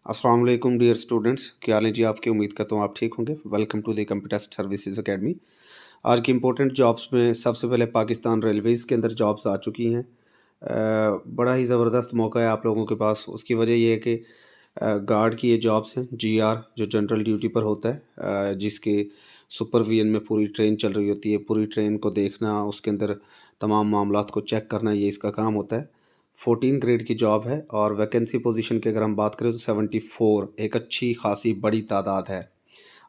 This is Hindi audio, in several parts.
अस्सलाम वालेकुम डियर स्टूडेंट्स, क्या हाल है जी आपके। उम्मीद करता हूँ आप ठीक होंगे। Welcome to the computer services academy. आज की इंपॉर्टेंट जॉब्स में सबसे पहले पाकिस्तान रेलवेज़ के अंदर जॉब्स आ चुकी हैं। बड़ा ही ज़बरदस्त मौका है आप लोगों के पास। उसकी वजह ये है कि गार्ड की ये जॉब्स हैं। जीआर जो जनरल ड्यूटी पर होता है, जिसके सुपरविजन में पूरी ट्रेन चल रही होती है। पूरी ट्रेन को देखना, उसके अंदर तमाम मामलात को चेक करना, ये इसका काम होता है। 14 ग्रेड की जॉब है और वैकेंसी पोजीशन की अगर हम बात करें तो 74, एक अच्छी खासी बड़ी तादाद है।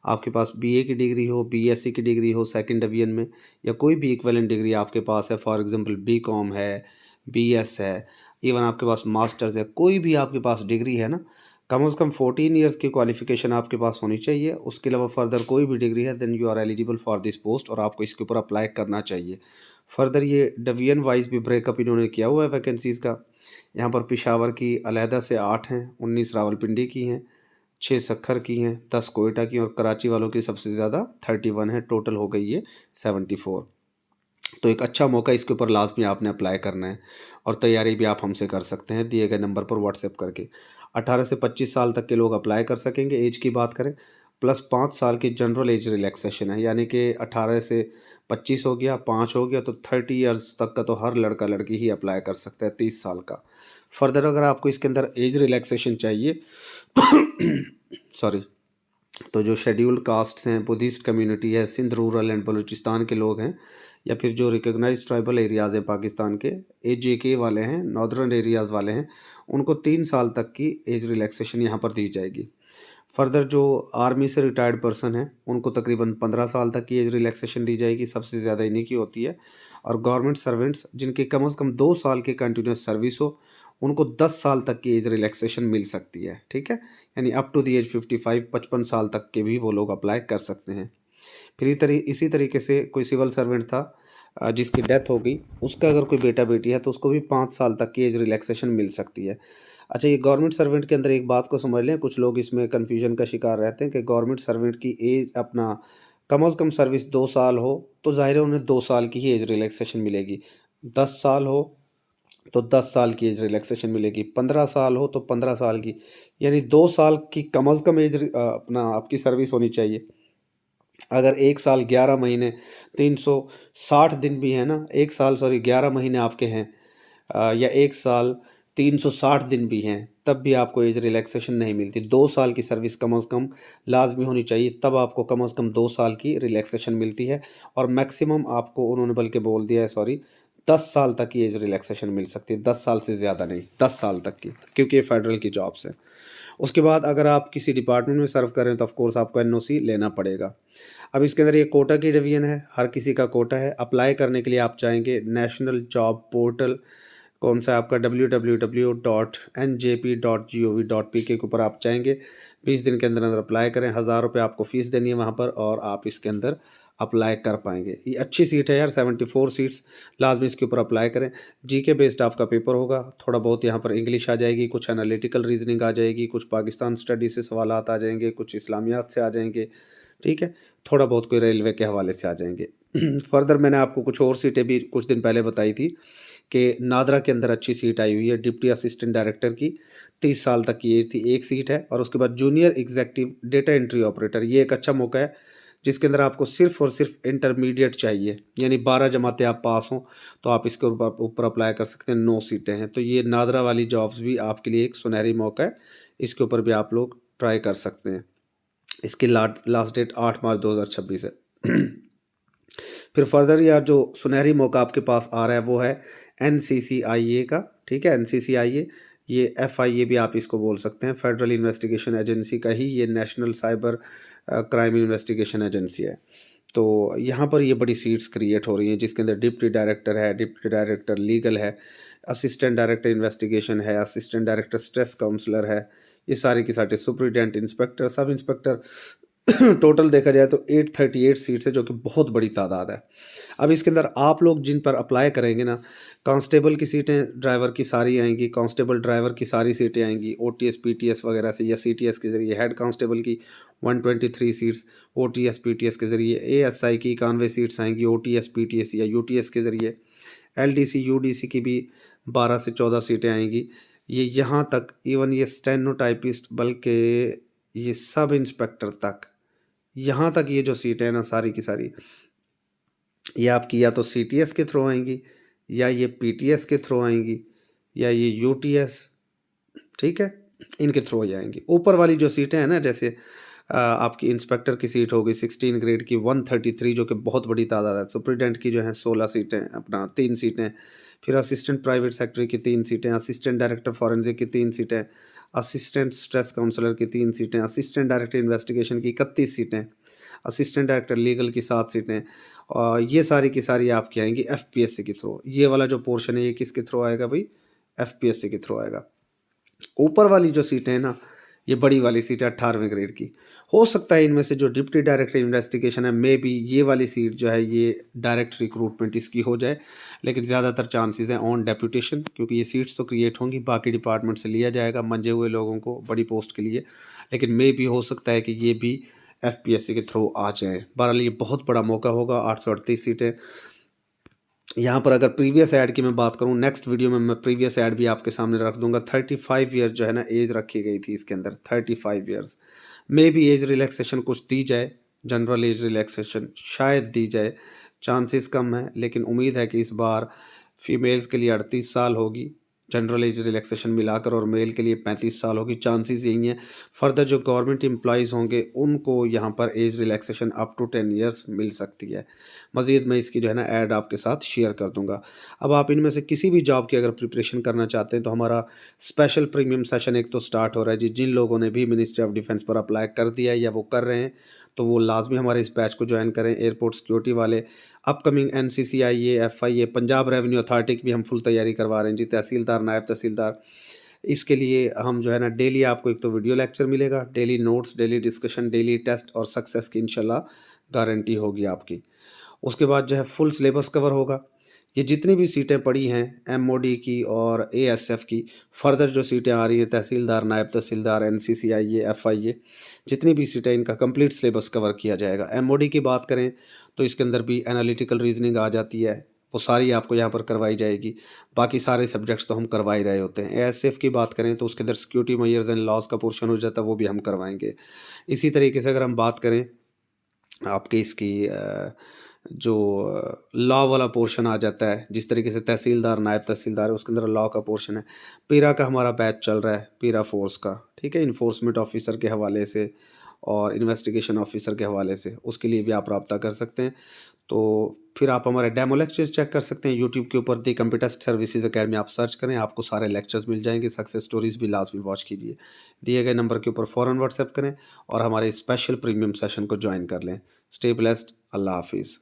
आपके पास बीए की डिग्री हो, बीएससी की डिग्री हो सेकंड डिवीजन में, या कोई भी इक्विवेलेंट डिग्री आपके पास है, फॉर एग्जांपल बीकॉम है, बीएस है, इवन आपके पास मास्टर्स है, कोई भी आपके पास डिग्री है ना, कम से कम 14 ईयर्स की क्वालिफिकेशन आपके पास होनी चाहिए। उसके अलावा फर्दर कोई भी डिग्री है then you are eligible for this post और आपको इसके ऊपर अप्लाई करना चाहिए। फर्दर ये डिवीजन वाइज भी ब्रेकअप इन्होंने किया हुआ है वैकेंसीज़ का। यहाँ पर पेशावर की अलहदा से 8 हैं, 19 रावलपिंडी की हैं, 6 सक्खर की हैं, 10 कोयटा की, और कराची वालों की सबसे ज़्यादा 31 है। टोटल हो गई ये 74। तो एक अच्छा मौका, इसके ऊपर लाजमी आपने अप्लाई करना है और तैयारी भी आप हमसे कर सकते हैं दिए गए नंबर पर व्हाट्सएप करके। 18 से 25 साल तक के लोग अप्लाई कर सकेंगे। एज की बात करें, प्लस 5 साल की जनरल एज रिलैक्सेशन है, यानी कि 18 से 25 हो गया, 5 हो गया, तो 30 ईयर्स तक का तो हर लड़का लड़की ही अप्लाई कर सकता है, 30 साल का। फर्दर अगर आपको इसके अंदर एज रिलैक्सेशन चाहिए सॉरी, तो जो शेड्यूल्ड कास्ट्स हैं, बुद्धिस्ट कम्युनिटी है, सिंध रूरल एंड बलूचिस्तान के लोग हैं, या फिर जो रिकॉग्नाइज्ड ट्राइबल एरियाज़ हैं पाकिस्तान के, एजेके वाले हैं, नॉर्दर्न एरियाज़ वाले हैं, उनको 3 साल तक की एज रिलैक्सेशन यहाँ पर दी जाएगी। फर्दर जो आर्मी से रिटायर्ड पर्सन है उनको तकरीबन 15 साल तक की एज रिलैक्सेशन दी जाएगी, सबसे ज़्यादा इन्हीं की होती है। और गवर्नमेंट सर्वेंट्स जिनकी कम से कम 2 साल की कंटिन्यूस सर्विस हो, उनको 10 साल तक की एज रिलैक्सेशन मिल सकती है। ठीक है, यानी अप टू दी एज 55, 55 साल तक के भी वो लोग अप्लाई कर सकते हैं। फिर इसी तरीके से कोई सिविल सर्वेंट था जिसकी डेथ हो गई, उसका अगर कोई बेटा बेटी है तो उसको भी 5 साल तक की एज रिलैक्सेशन मिल सकती है। अच्छा, ये गवर्नमेंट सर्वेंट के अंदर एक बात को समझ लें, कुछ लोग इसमें कन्फ्यूजन का शिकार रहते हैं कि गवर्नमेंट सर्वेंट की एज अपना कम से कम सर्विस 2 साल हो तो ज़ाहिर है उन्हें 2 साल की ही एज रिलैक्सेशन मिलेगी। 10 साल हो तो 10 साल की एज रिलैक्सेशन मिलेगी, 15 साल हो तो 15 साल की, यानी 2 साल की कम से कम एज अपना आपकी सर्विस होनी चाहिए। अगर 1 साल 11 महीने 360 दिन भी है ना, 1 साल सॉरी 11 महीने आपके हैं, या 1 साल 360 दिन भी हैं, तब भी आपको एज रिलैक्सेशन नहीं मिलती। 2 साल की सर्विस कम से कम लाजमी होनी चाहिए, तब आपको कम से कम 2 साल की रिलैक्सेशन मिलती है। और मैक्सिमम आपको उन्होंने बल्कि बोल दिया है, सॉरी, 10 साल तक की एज रिलैक्सेशन मिल सकती है, 10 साल से ज़्यादा नहीं, 10 साल तक की, क्योंकि ये फेडरल की जॉब्स है। उसके बाद अगर आप किसी डिपार्टमेंट में सर्व करें तो ऑफ कोर्स आपको एनओसी लेना पड़ेगा। अब इसके अंदर ये कोटा की डिवीजन है, हर किसी का कोटा है। अप्लाई करने के लिए आप चाहेंगे नेशनल जॉब पोर्टल, कौन सा आपका www.njp.gov.pk के ऊपर आप चाहेंगे 20 दिन के अंदर अंदर अप्लाई करें। 1000 रुपये आपको फ़ीस देनी है वहाँ पर और आप इसके अंदर अप्लाई कर पाएंगे। ये अच्छी सीट है यार, 74 सीट्स, लाजमी इसके ऊपर अप्लाई करें। जीके बेस्ड आपका पेपर होगा, थोड़ा बहुत यहाँ पर इंग्लिश आ जाएगी, कुछ एनालिटिकल रीजनिंग आ जाएगी, कुछ पाकिस्तान स्टडी से सवालात आ जाएंगे, कुछ इस्लामियात से आ जाएंगे। ठीक है, थोड़ा बहुत कोई रेलवे के हवाले से आ जाएंगे। फर्दर मैंने आपको कुछ और सीटें भी कुछ दिन पहले बताई थी कि नादरा के अंदर अच्छी सीट आई हुई है डिप्टी असिस्टेंट डायरेक्टर की, 30 साल तक की एज थी, एक सीट है। और उसके बाद junior executive data entry operator, ये एक अच्छा मौका है जिसके अंदर आपको सिर्फ और सिर्फ इंटरमीडिएट चाहिए, यानी 12 जमातें आप पास हों तो आप इसके ऊपर अप्लाई कर सकते हैं। 9 सीटें हैं, तो ये नादरा वाली जॉब्स भी आपके लिए एक सुनहरी मौका है, इसके ऊपर भी आप लोग ट्राई कर सकते हैं। इसकी लास्ट डेट 8 मार्च 2026 है। फिर फर्दर यार जो सुनहरी मौका आपके पास आ रहा है वो है NCCIA का। ठीक है, NCCIA, ये FIA भी आप इसको बोल सकते हैं, फेडरल इन्वेस्टिगेशन एजेंसी का ही ये national cyber crime investigation agency है। तो यहाँ पर ये बड़ी सीट्स क्रिएट हो रही हैं जिसके अंदर डिप्टी डायरेक्टर है, डिप्टी डायरेक्टर लीगल है, असिस्टेंट डायरेक्टर इन्वेस्टिगेशन है, असिस्टेंट डायरेक्टर स्ट्रेस काउंसलर है, ये सारी की सारी, superintendent, inspector, sub inspector. Total देखा जाए तो 838 सीट्स है, जो कि बहुत बड़ी तादाद है। अब इसके अंदर आप लोग जिन पर अप्लाई करेंगे ना, कांस्टेबल की सीटें ड्राइवर की सारी आएंगी, कांस्टेबल ड्राइवर की सारी सीटें आएंगी, OTS PTS वगैरह से या CTS के ज़रिए। हेड कांस्टेबल की 123 सीट्स OTS PTS के ज़रिए, ASI की 91 सीट्स आएंगी OTS PTS या UTS के ज़रिए, LDC UDC की भी 12 से 14 सीटें आएंगी, ये यहाँ तक, इवन ये स्टेनोटाइपिस्ट, बल्कि ये सब इंस्पेक्टर तक, यहाँ तक ये जो सीटें हैं ना सारी की सारी, ये आपकी या तो सीटीएस के थ्रू आएंगी, या ये पीटीएस के थ्रू आएंगी, या ये यूटीएस, ठीक है, इनके थ्रू हो जाएंगी। ऊपर वाली जो सीटें हैं ना, जैसे आपकी इंस्पेक्टर की सीट होगी 16 ग्रेड की 133, जो कि बहुत बड़ी तादाद है। सुप्रिटेंडेंट की जो है 16 सीटें, अपना 3 सीटें, फिर असिस्टेंट प्राइवेट सेक्रेटरी की 3 सीटें, असिस्टेंट डायरेक्टर फॉरेंसिक की 3 सीटें, असिस्टेंट स्ट्रेस काउंसलर की 3 सीटें, असिस्टेंट डायरेक्टर इन्वेस्टिगेशन की 31 सीटें, असिस्टेंट डायरेक्टर लीगल की 7 सीटें, और ये सारी की सारी आपकी आएंगी एफपीएससी के थ्रू। ये वाला जो पोर्शन है ये किसके थ्रू आएगा भाई? एफपीएससी के थ्रू आएगा। ऊपर वाली जो सीटें हैं ना, ये बड़ी वाली सीट है 18वें ग्रेड की। हो सकता है इनमें से जो डिप्टी डायरेक्टर इन्वेस्टिगेशन है, मे बी ये वाली सीट जो है ये डायरेक्ट रिक्रूटमेंट इसकी हो जाए, लेकिन ज़्यादातर चांसेस हैं ऑन डेप्यूटेशन, क्योंकि ये सीट्स तो क्रिएट होंगी, बाकी डिपार्टमेंट से लिया जाएगा मंजे हुए लोगों को बड़ी पोस्ट के लिए, लेकिन मे बी हो सकता है कि ये भी एफपीएससी के थ्रू आ जाए। बहरहाल ये बहुत बड़ा मौका होगा। 838 सीटें यहाँ पर। अगर प्रीवियस ऐड की मैं बात करूँ, नेक्स्ट वीडियो में मैं प्रीवियस ऐड भी आपके सामने रख दूंगा। 35 ईयर्स जो है ना एज रखी गई थी इसके अंदर, 35 ईयर्स। मे भी एज रिलैक्सेशन कुछ दी जाए, जनरल एज रिलैक्सेशन शायद दी जाए, चांसेस कम है, लेकिन उम्मीद है कि इस बार फीमेल्स के लिए 38 साल होगी जनरल एज रिलैक्सेशन मिलाकर, और मेल के लिए 35 साल होगी। चांसेस यही हैं। फर्दर जो गवर्नमेंट एम्प्लॉयज़ होंगे उनको यहाँ पर age relaxation up to 10 years मिल सकती है। मज़ीद मैं इसकी जो है ना ऐड आपके साथ शेयर कर दूंगा। अब आप इनमें से किसी भी जॉब की अगर प्रिपरेशन करना चाहते हैं तो हमारा स्पेशल प्रीमियम सेशन एक तो स्टार्ट हो रहा है जी। जिन लोगों ने भी मिनिस्ट्री ऑफ डिफेंस पर अप्लाई कर दिया है या वो कर रहे हैं, तो वो लाजमी हमारे इस बैच को ज्वाइन करें। एयरपोर्ट सिक्योरिटी वाले, upcoming NCCIA, FIA, Punjab revenue authority की भी हम फुल तैयारी करवा रहे हैं जी। तहसीलदार, नायब तहसीलदार, इसके लिए हम जो है ना डेली आपको एक तो वीडियो लेक्चर मिलेगा, daily notes, daily discussion, daily test, और सक्सेस की इंशाल्लाह गारंटी होगी आपकी। उसके बाद जो है फुल सिलेबस कवर होगा। ये जितनी भी सीटें पड़ी हैं एमओडी की और एएसएफ की, फर्दर जो सीटें आ रही हैं तहसीलदार, नायब तहसीलदार, एनसीसीआईए, एफआईए, जितनी भी सीटें, इनका कंप्लीट सिलेबस कवर किया जाएगा। एमओडी की बात करें तो इसके अंदर भी एनालिटिकल रीजनिंग आ जाती है, वो सारी आपको यहाँ पर करवाई जाएगी। बाकी सारे सब्जेक्ट्स तो हम करवा ही रहे होते हैं। एएसएफ की बात करें तो उसके अंदर सिक्योरिटी मेजर्स एंड लॉज का पोर्शन हो जाता है, वो भी हम करवाएंगे। इसी तरीके से अगर हम बात करें आपके इसकी जो लॉ वाला पोर्शन आ जाता है, जिस तरीके से तहसीलदार, नायब तहसीलदार है, उसके अंदर लॉ का पोर्शन है। पीरा का हमारा बैच चल रहा है, पीरा फोर्स का, ठीक है, इन्फोर्समेंट ऑफिसर के हवाले से और इन्वेस्टिगेशन ऑफिसर के हवाले से, उसके लिए भी आप रब्ता कर सकते हैं। तो फिर आप हमारे डेमो लेक्चर्स चेक कर सकते हैं यूट्यूब के ऊपर, दी कंप्यूटर सर्विसेज अकेडमी आप सर्च करें, आपको सारे लेक्चर्स मिल जाएंगे। सक्सेस स्टोरीज भी लाजमी वॉच कीजिए। दिए गए नंबर के ऊपर फ़ौरन व्हाट्सएप करें और हमारे स्पेशल प्रीमियम सेशन को ज्वाइन कर लें। Stay blessed. अल्लाह हाफिज़।